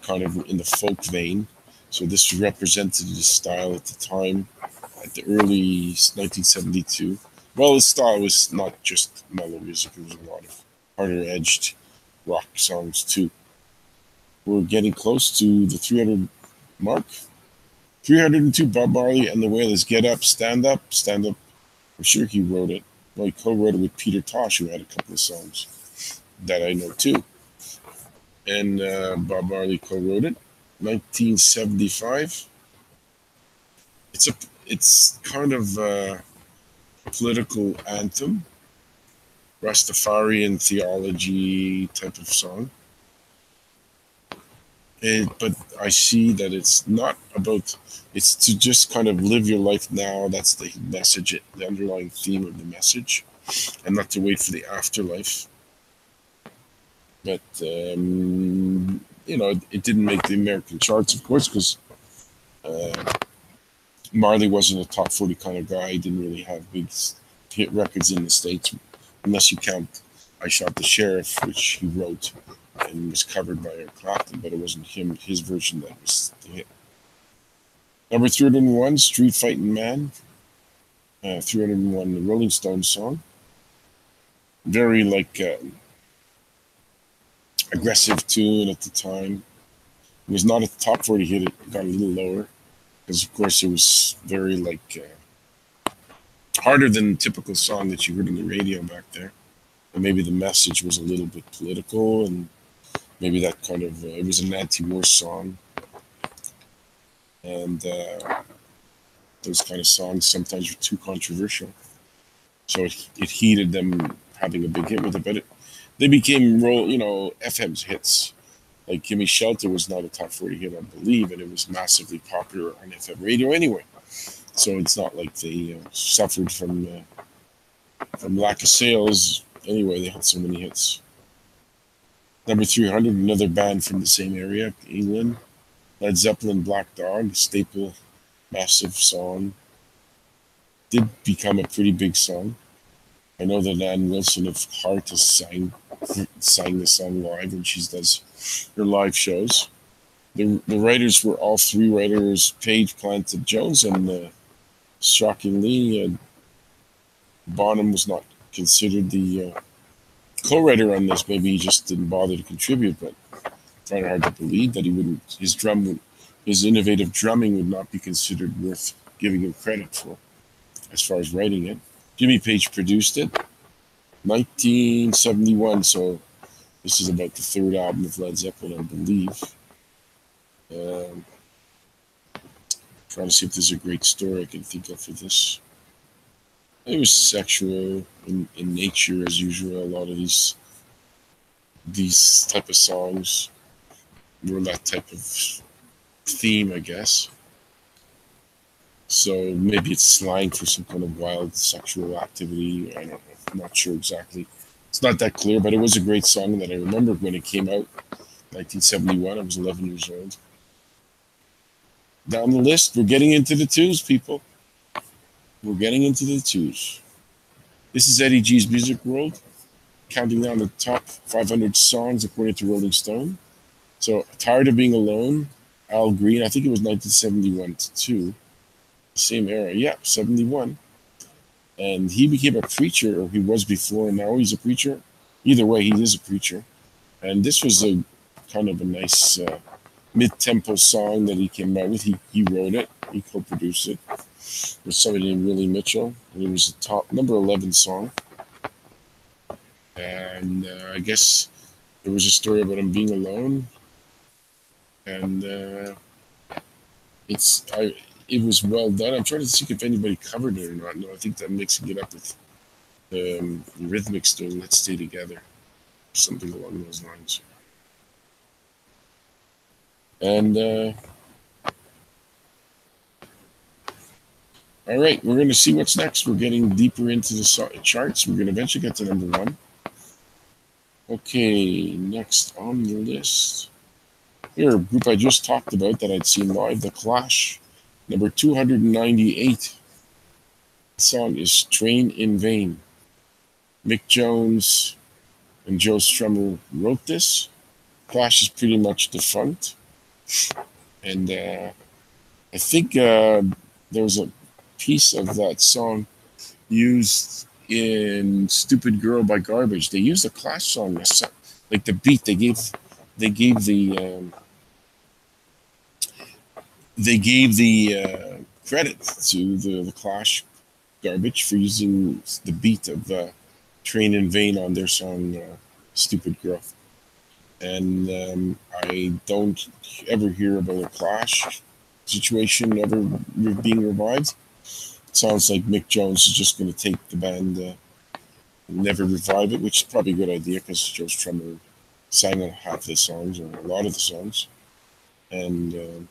S1: kind of in the folk vein. So this represented his style at the time, at the early 1972. Well, his style was not just mellow music; it was a lot of harder edged rock songs too. We're getting close to the 300 mark. 302, Bob Marley and the Wailers. Get Up, Stand Up, Stand Up. I'm sure he wrote it. Well, he co-wrote it with Peter Tosh, who had a couple of songs that I know too. And Bob Marley co-wrote it. 1975. It's kind of a political anthem, Rastafarian theology type of song. But I see that it's not about, it's to just kind of live your life now. That's the message, the underlying theme of the message, and not to wait for the afterlife. But, it didn't make the American charts, of course, because Marley wasn't a top 40 kind of guy. He didn't really have big hit records in the States, unless you count I Shot the Sheriff, which he wrote and was covered by Eric Clapton, but it wasn't his version that was the hit. Number 301, Street Fighting Man. 301, the Rolling Stones song. Very aggressive tune at the time. It was not a top 40 hit. It got a little lower because, of course, it was very harder than the typical song that you heard on the radio back there. And maybe the message was a little bit political, and maybe that kind of it was an anti-war song. And those kind of songs sometimes were too controversial, so it heated them having a big hit with it. But they became FM's hits. Like Gimme Shelter was not a top 40 hit, I believe, and it was massively popular on FM radio anyway. So it's not like they suffered from lack of sales. Anyway, they had so many hits. Number 300, another band from the same area, England. Led Zeppelin, Black Dog, staple, massive song. Did become a pretty big song. I know that Ann Wilson of Heart has sang the song live when she does her live shows. The writers were all three writers, Page, Plant, and Jones, and shockingly, Bonham was not considered the co-writer on this. Maybe he just didn't bother to contribute, but it's kind of hard to believe that he wouldn't. His innovative drumming would not be considered worth giving him credit for, as far as writing it. Jimmy Page produced it, 1971. So this is about the third album of Led Zeppelin, I believe. Trying to see if there's a great story I can think of for this. It was sexual in nature, as usual. A lot of these type of songs were that type of theme, I guess. So maybe it's slang for some kind of wild sexual activity. I don't know. I'm not sure exactly. It's not that clear, but it was a great song that I remember when it came out, 1971. I was 11 years old. Down the list, we're getting into the twos, people. We're getting into the twos. This is Eddie G's Music World, counting down the top 500 songs according to Rolling Stone. So, Tired of Being Alone, Al Green, I think it was 1971 too. Same era, yeah, 71. And he became a preacher, or he was before, and now he's a preacher. Either way, he is a preacher. And this was a kind of a nice mid-tempo song that he came out with. He wrote it, he co-produced it with somebody named Willie Mitchell, and it was a top number 11 song. And I guess there was a story about him being alone, and it was well done. I'm trying to see if anybody covered it or not. No, I think that mixing it up with the Rhythmics doing Let's Stay Together, something along those lines. And all right, we're going to see what's next. We're getting deeper into the charts. We're going to eventually get to number 1. Okay, next on the list. Here, a group I just talked about that I'd seen live, The Clash, number 298. The song is Train in Vain. Mick Jones and Joe Strummer wrote this. Clash is pretty much defunct. And I think there was a piece of that song used in "Stupid Girl" by Garbage. They used a Clash song, like the beat. They gave the credit to the Clash Garbage for using the beat of "Train in Vain" on their song "Stupid Girl." And I don't ever hear about a Clash situation ever being revived. It sounds like Mick Jones is just going to take the band and never revive it, which is probably a good idea because Joe Strummer sang on half the songs or a lot of the songs, and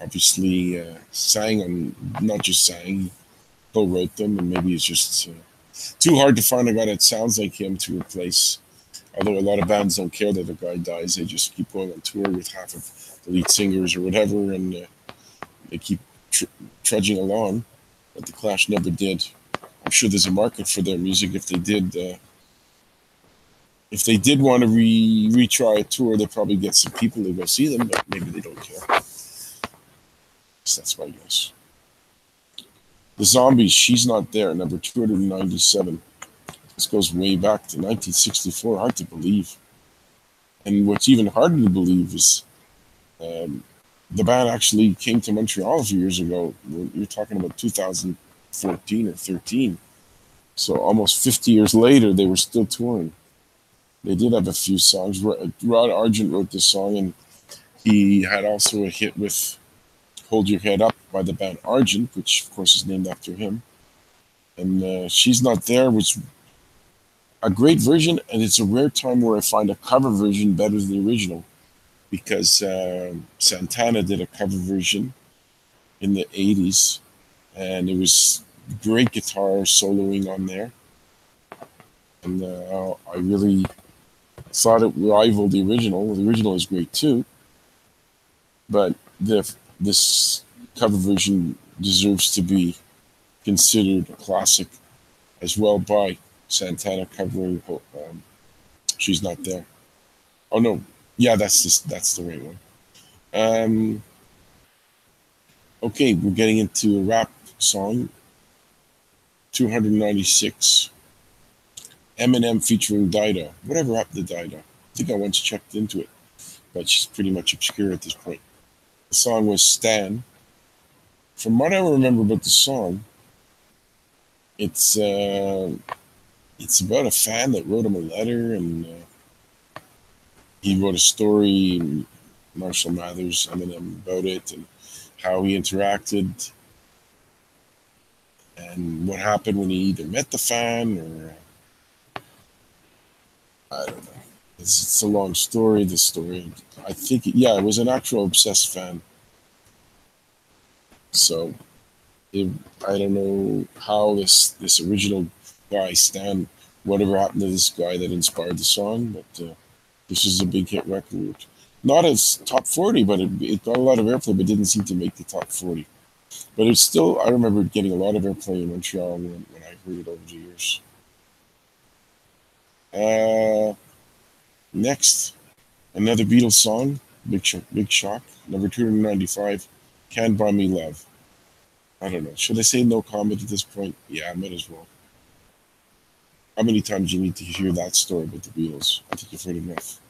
S1: obviously sang on, not just sang, co-wrote them, and maybe it's just too hard to find a guy that sounds like him to replace. Although a lot of bands don't care that a guy dies, they just keep going on tour with half of the lead singers or whatever, and they keep trudging along. But the Clash never did. I'm sure there's a market for their music. If they did want to retry a tour, they'd probably get some people to go see them, but maybe they don't care. So that's my guess. The Zombies, She's Not There, number 297. This goes way back to 1964. Hard to believe. And what's even harder to believe is the band actually came to Montreal a few years ago. You're talking about 2014 or 13. So almost 50 years later, they were still touring. They did have a few songs. Rod Argent wrote this song, and he had also a hit with Hold Your Head Up by the band Argent, which of course is named after him. And She's Not There was a great version, and it's a rare time where I find a cover version better than the original, because Santana did a cover version in the 80s, and it was great guitar soloing on there, and I really thought it rivaled the original. The original is great too, but this cover version deserves to be considered a classic as well by Santana covering She's Not There. Oh no, yeah, that's the right one. Okay, we're getting into a rap song. 296. Eminem featuring Dido. Whatever happened to Dido? I think I once checked into it, but she's pretty much obscure at this point. The song was Stan. From what I remember about the song, it's about a fan that wrote him a letter, and he wrote a story, Marshall Mathers, Eminem, about it, and how he interacted, and what happened when he either met the fan or I don't know. It's a long story. The story, I think, it was an actual obsessed fan. So I don't know how this original guy, Stan, whatever happened to this guy that inspired the song, but this is a big hit record. Not as top 40, but it got a lot of airplay, but didn't seem to make the top 40. But it's still, I remember getting a lot of airplay in Montreal when I heard it over the years. Next, another Beatles song, Big Shock, number 295, Can't Buy Me Love. I don't know. Should I say no comment at this point? Yeah, I might as well. How many times do you need to hear that story about the Beatles? I think you've heard enough.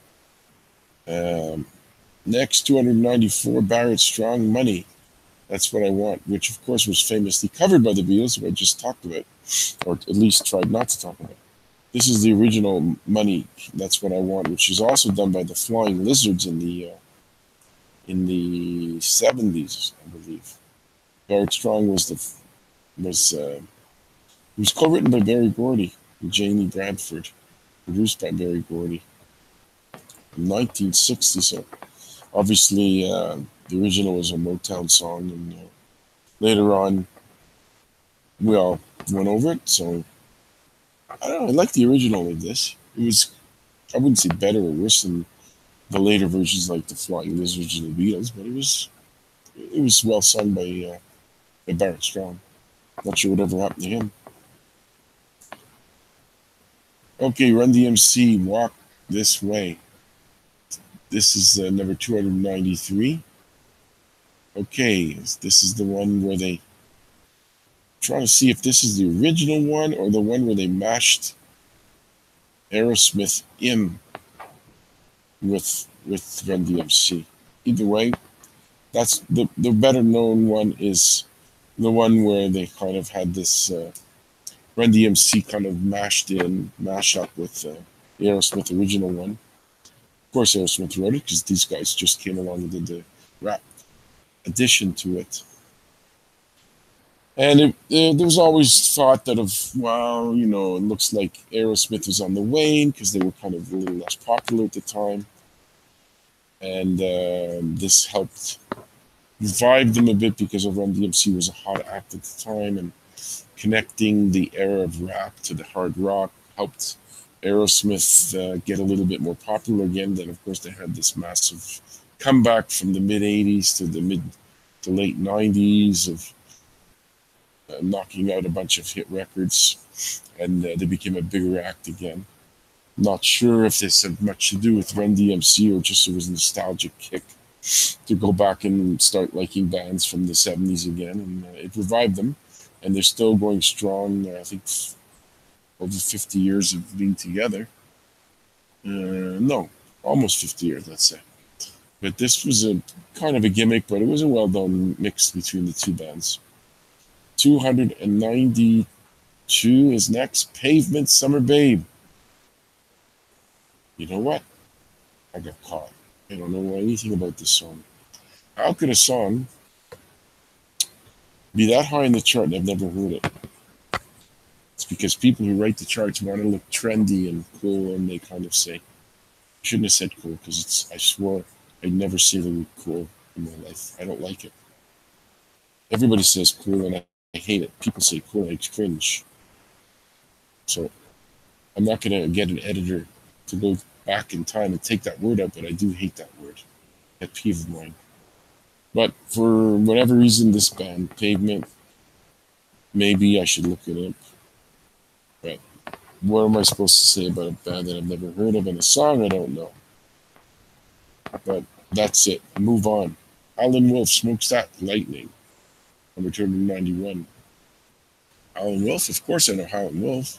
S1: Next, 294, Barrett Strong, Money. That's What I Want, which of course was famously covered by the Beatles, who I just talked about, or at least tried not to talk about. This is the original Money, That's What I Want, which is also done by the Flying Lizards in the 70s, I believe. Barrett Strong was co-written by Berry Gordy and Janie Bradford, produced by Berry Gordy in 1960. So obviously the original was a Motown song, and later on we all went over it. So I don't know. I like the original of this. It was, I wouldn't say better or worse than the later versions like the Flying Lizards and the Beatles, but it was well sung by Barrett Strong. Not sure whatever happened to him. Okay, Run DMC, Walk This Way. This is number 293. Okay, this is the one where they trying to see if this is the original one or the one where they mashed Aerosmith in with Run DMC. Either way, that's the better known one is the one where they kind of had this Run DMC kind of mash up with the Aerosmith original one. Of course, Aerosmith wrote it because these guys just came along and did the rap addition to it. And there was always thought that well, you know, it looks like Aerosmith was on the wane because they were kind of a little less popular at the time. And this helped revive them a bit because of Run DMC was a hot act at the time, and connecting the era of rap to the hard rock helped Aerosmith get a little bit more popular again. Then, of course, they had this massive comeback from the mid 80s to the mid to late 90s of knocking out a bunch of hit records, and they became a bigger act again. Not sure if this had much to do with Run DMC or just it was a nostalgic kick to go back and start liking bands from the 70s again, and it revived them, and they're still going strong. I think over 50 years of being together. No, almost 50 years, let's say. But this was a kind of a gimmick, but it was a well-done mix between the two bands. 292 is next. Pavement, Summer Babe. You know what? I got caught. I don't know anything about this song. How could a song be that high in the chart and I've never heard it? It's because people who write the charts want to look trendy and cool, and they kind of say, I shouldn't have said cool because I swore I'd never say the word cool in my life. I don't like it. Everybody says cool and I hate it. People say cool and I cringe. So I'm not going to get an editor to go back in time and take that word out, but I do hate that word. That peeve of mine. But for whatever reason, this band, Pavement, maybe I should look it up. But what am I supposed to say about a band that I've never heard of and a song I don't know? But that's it. Move on. Howlin' Wolf, Smokestack Lightning, number 291. Howlin' Wolf, of course I know Howlin' Wolf.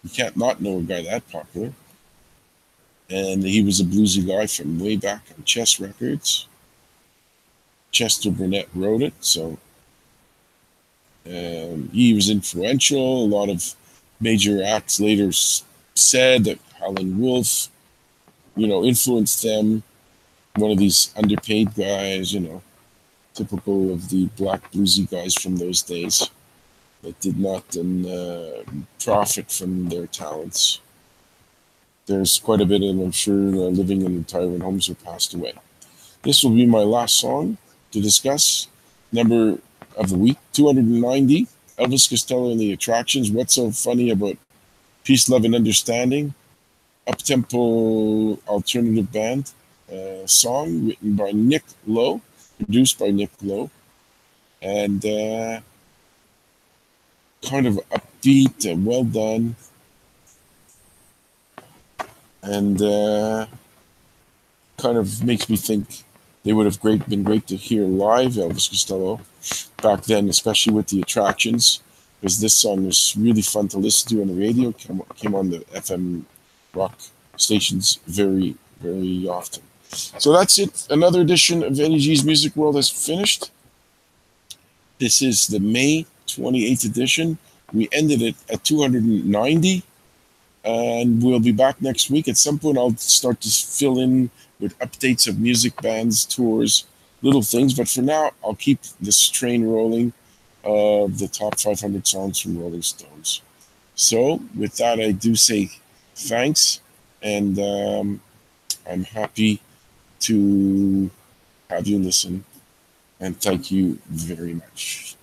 S1: You can't not know a guy that popular. And he was a bluesy guy from way back on Chess Records. Chester Burnett wrote it, so he was influential. A lot of major acts later said that Howlin' Wolf, you know, influenced them. One of these underpaid guys, you know, typical of the black bluesy guys from those days that did not profit from their talents. There's quite a bit of them, I'm sure, living in retirement homes or passed away. This will be my last song to discuss. Number of the week, 290. Elvis Costello and the Attractions. What's so funny about Peace, Love, and Understanding? Up-tempo alternative band song written by Nick Lowe, produced by Nick Lowe, and kind of upbeat and well done, and kind of makes me think they would have been great to hear live, Elvis Costello, back then, especially with the Attractions, because this song was really fun to listen to on the radio. Came on the FM rock stations very, very often. So that's it. Another edition of Eddie G's Music World has finished. This is the May 28th edition. We ended it at 290, and we'll be back next week. At some point, I'll start to fill in with updates of music bands, tours, little things. But for now, I'll keep this train rolling of the top 500 songs from Rolling Stones. So with that, I do say thanks, and I'm happy to have you listen, and thank you very much.